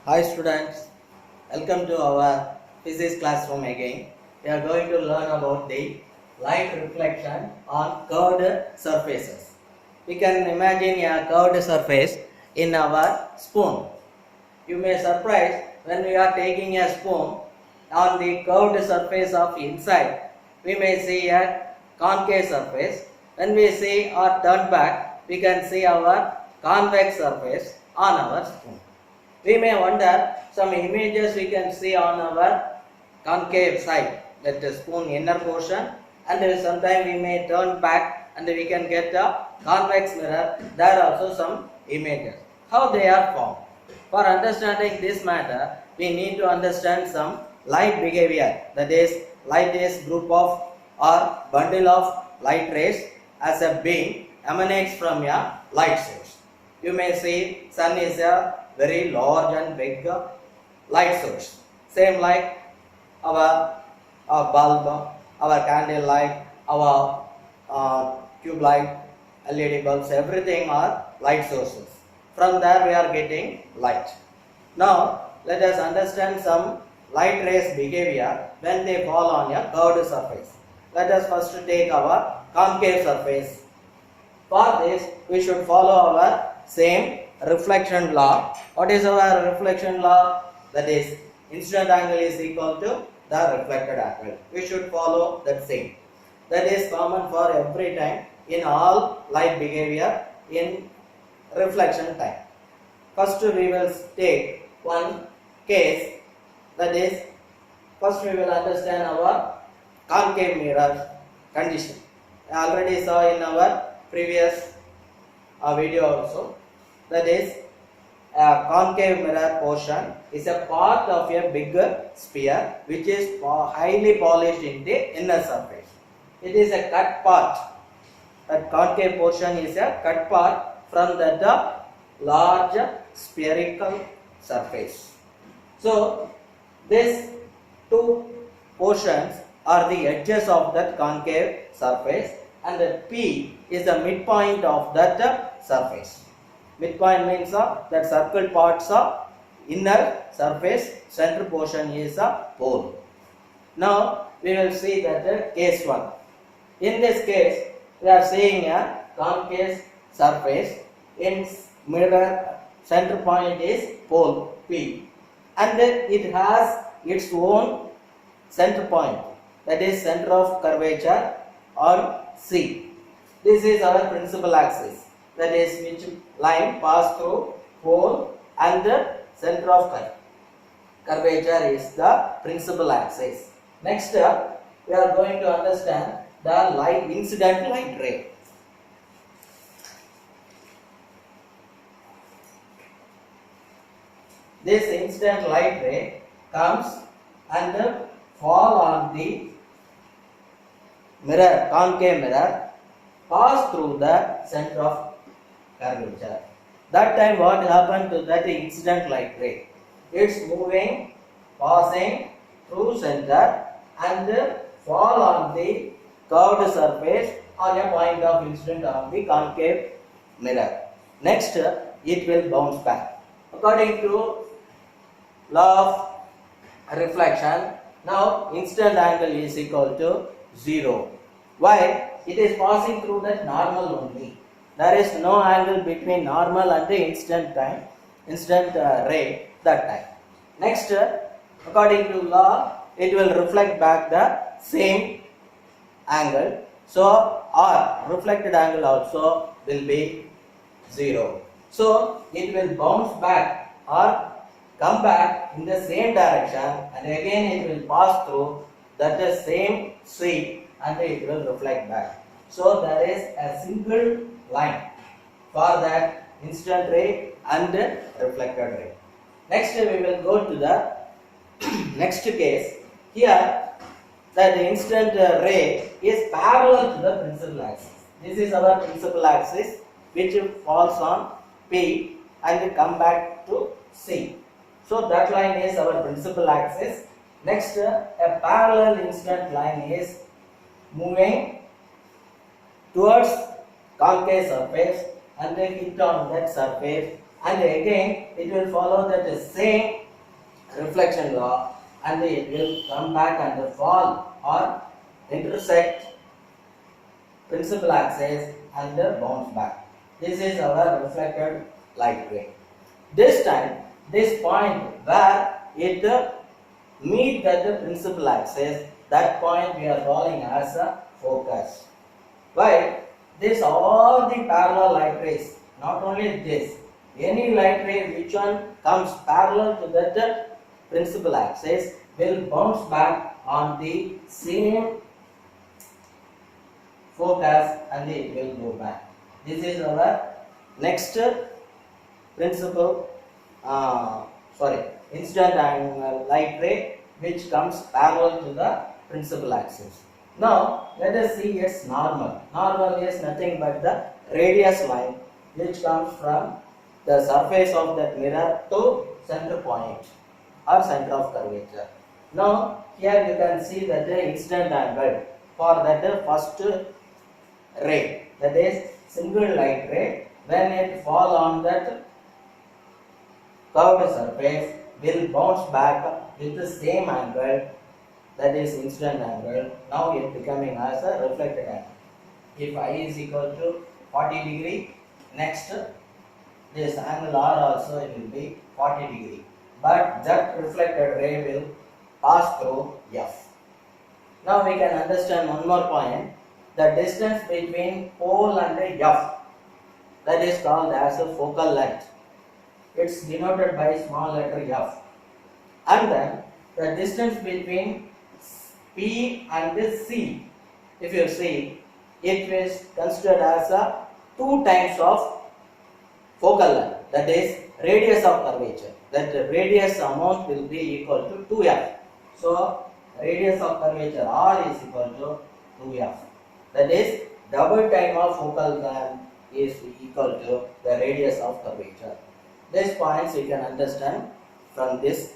Hi students, welcome to our physics classroom again. We are going to learn about the light reflection on curved surfaces. We can imagine a curved surface in our spoon. You may surprise when we are taking a spoon on the curved surface of inside. We may see a concave surface. When we see or turn back, we can see our convex surface on our spoon. We may wonder some images we can see on our concave side, that the spoon inner portion, and sometimes we may turn back and we can get a convex mirror. There are also some images. How they are formed? For understanding this matter, we need to understand some light behavior. That is, light is group of or bundle of light rays as a beam emanates from a light source. You may see sun is a very large and big light source. Same like our bulb, our candle light, our tube light, LED bulbs, everything are light sources. From there we are getting light. Now let us understand some light rays behavior when they fall on a curved surface. Let us first take our concave surface. For this we should follow our same reflection law. What is our reflection law? That is, incident angle is equal to the reflected angle. We should follow that same. That is common for every time in all light behavior in reflection time. First we will take one case, that is, first we will understand our concave mirror condition. I already saw in our previous video also. That is, a concave mirror portion is a part of a bigger sphere which is highly polished in the inner surface. It is a cut part. That concave portion is a cut part from that large spherical surface. So these two portions are the edges of that concave surface, and the P is the midpoint of that surface. Midpoint means that circle parts of inner surface, center portion is a pole. Now we will see that case 1. In this case we are seeing a concave surface. In mirror center point is pole P, and it has its own center point, that is center of curvature on C. This is our principal axis, that is which line pass through pole, and the center of curvature is the principal axis. Next we are going to understand the incident light ray. This incident light ray comes and fall on the mirror, concave mirror, pass through the center of curvature. That time what happened to that incident light ray? It's moving, passing through center and fall on the curved surface on a point of incident of the concave mirror. Next it will bounce back. According to law of reflection, now incident angle is equal to 0. Why? It is passing through that normal only. There is no angle between normal and the incident ray that time. Next, according to law, it will reflect back the same angle. So R, reflected angle also will be 0. So it will bounce back or come back in the same direction, and again it will pass through that same C and it will reflect back. So there is a single line for that incident ray and reflected ray. Next we will go to the next case. Here that incident ray is parallel to the principal axis. This is our principal axis which falls on P and come back to C. So that line is our principal axis. Next, a parallel incident line is moving towards concave surface and hit on that surface and again it will follow that same reflection law, and it will come back and fall or intersect principal axis and bounce back. This is our reflected light ray. This time, this point where it meet that principal axis, that point we are calling as a focus. While this all the parallel light rays, not only this, any light ray which one comes parallel to that principal axis will bounce back on the same focus and it will go back. This is our next principal, incident angle light ray which comes parallel to the principal axis. Now let us see its normal. Normal is nothing but the radius line which comes from the surface of that mirror to center point or center of curvature. Now here you can see that the incident angle for that first ray, that is single light ray, when it fall on that curved surface will bounce back with the same angle, that is incident angle. Now it becoming as a reflected angle. If I is equal to 40 degree, next this angle R also it will be 40 degree, but that reflected ray will pass through F. Now we can understand one more point. The distance between pole and F, that is called as a focal length. It's denoted by small letter F. And then the distance between P and C, if you see, it is considered as a 2 times of focal length, that is radius of curvature. That radius amount will be equal to 2F. So radius of curvature R is equal to 2F. That is double time of focal length is equal to the radius of curvature. These points you can understand from this